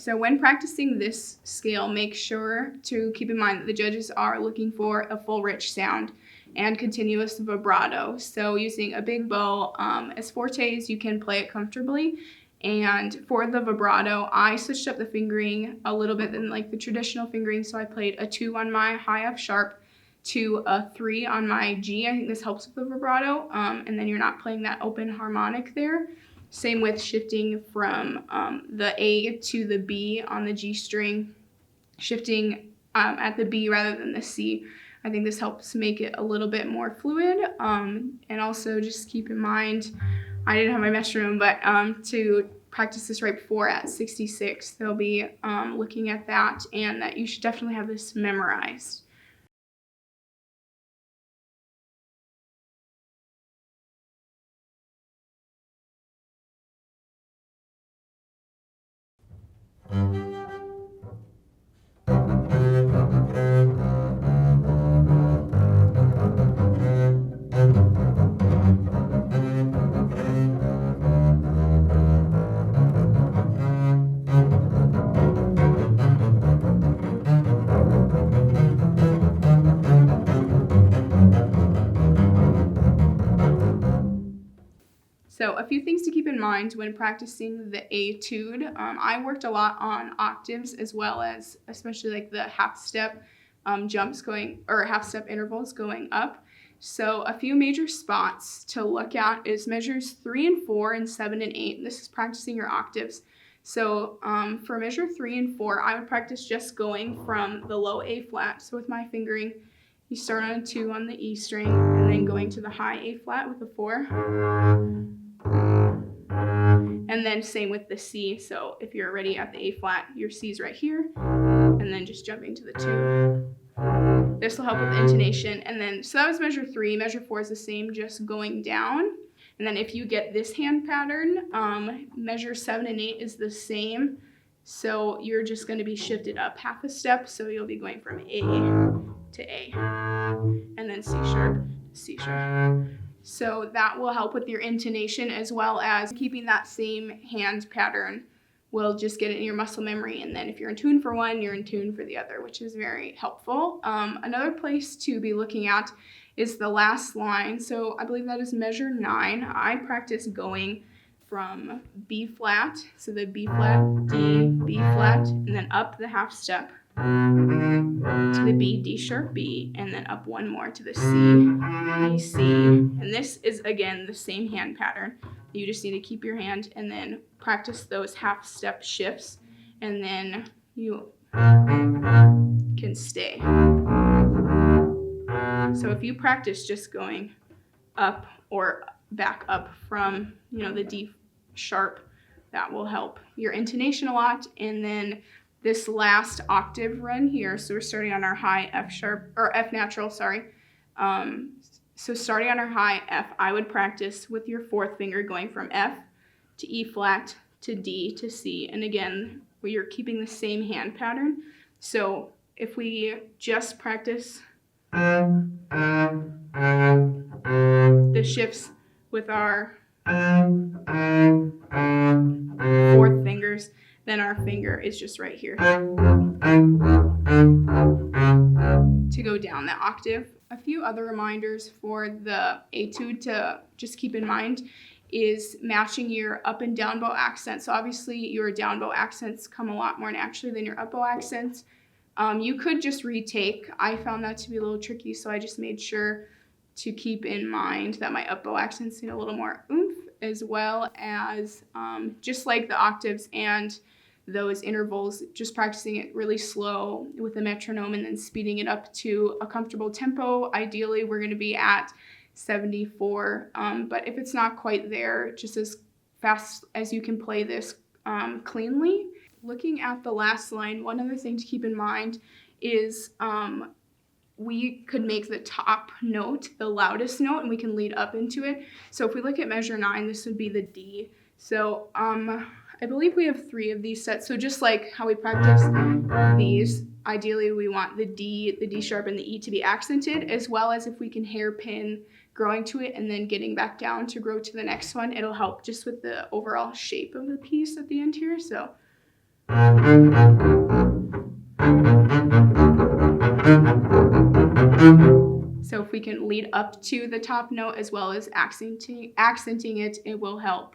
So when practicing this scale, make sure to keep in mind that the judges are looking for a full rich sound and continuous vibrato. So using a big bow as fortes, you can play it comfortably. And for the vibrato, I switched up the fingering a little bit than like the traditional fingering. So I played a 2 on my high F sharp to a 3 on my G. I think this helps with the vibrato. And then you're not playing that open harmonic there. Same with shifting from the A to the B on the G string, shifting at the B rather than the C. I think this helps make it a little bit more fluid. And also just keep in mind, I didn't have my metronome, but to practice this right before at 66, they'll be looking at that, and that you should definitely have this memorized. So a few things to keep in mind when practicing the etude. I worked a lot on octaves as well as especially like the half step jumps going, or half step intervals going up. So a few major spots to look at is measures 3 and 4 and 7 and 8. This is practicing your octaves. So for measure 3 and 4, I would practice just going from the low A flat. So with my fingering, you start on a 2 on the E string and then going to the high A flat with a 4. And then same with the C. So if you're already at the A flat, your C is right here, and then just jumping to the 2. This will help with the intonation. And then, so that was measure 3. Measure 4 is the same, just going down. And then if you get this hand pattern, measure 7 and 8 is the same. So you're just going to be shifted up half a step. So you'll be going from A to A, and then C sharp to C sharp. So that will help with your intonation, as well as keeping that same hand pattern will just get it in your muscle memory. And then if you're in tune for one, you're in tune for the other, which is very helpful. Another place to be looking at is the last line. So I believe that is measure 9. I practice going from B flat, so the B flat, D, B flat, and then up the half step to the B, D sharp, B, and then up one more to the C, B, C. And this is, again, the same hand pattern. You just need to keep your hand and then practice those half step shifts, and then you can stay. So if you practice just going up or back up from, the D sharp, that will help your intonation a lot. And then this last octave run here, so we're starting on our high F sharp, or F natural, sorry. So starting on our high F, I would practice with your 4th finger going from F to E flat to D to C. And again, you're keeping the same hand pattern. So if we just practice the shifts with our 4th fingers, then our finger is just right here to go down that octave. A few other reminders for the etude to just keep in mind is matching your up and down bow accents. So obviously your down bow accents come a lot more naturally than your up bow accents. You could just retake. I found that to be a little tricky, so I just made sure to keep in mind that my up bow accents need a little more oomph, as well as just like the octaves and those intervals, just practicing it really slow with a metronome and then speeding it up to a comfortable tempo. Ideally, we're going to be at 74, but if it's not quite there, just as fast as you can play this cleanly. Looking at the last line, one other thing to keep in mind is we could make the top note the loudest note, and we can lead up into it. So if we look at measure 9, this would be the D. So I believe we have 3 of these sets. So just like how we practice these, ideally we want the D sharp, and the E to be accented, as well as if we can hairpin growing to it and then getting back down to grow to the next one. It'll help just with the overall shape of the piece at the end here. So So if we can lead up to the top note as well as accenting it, it will help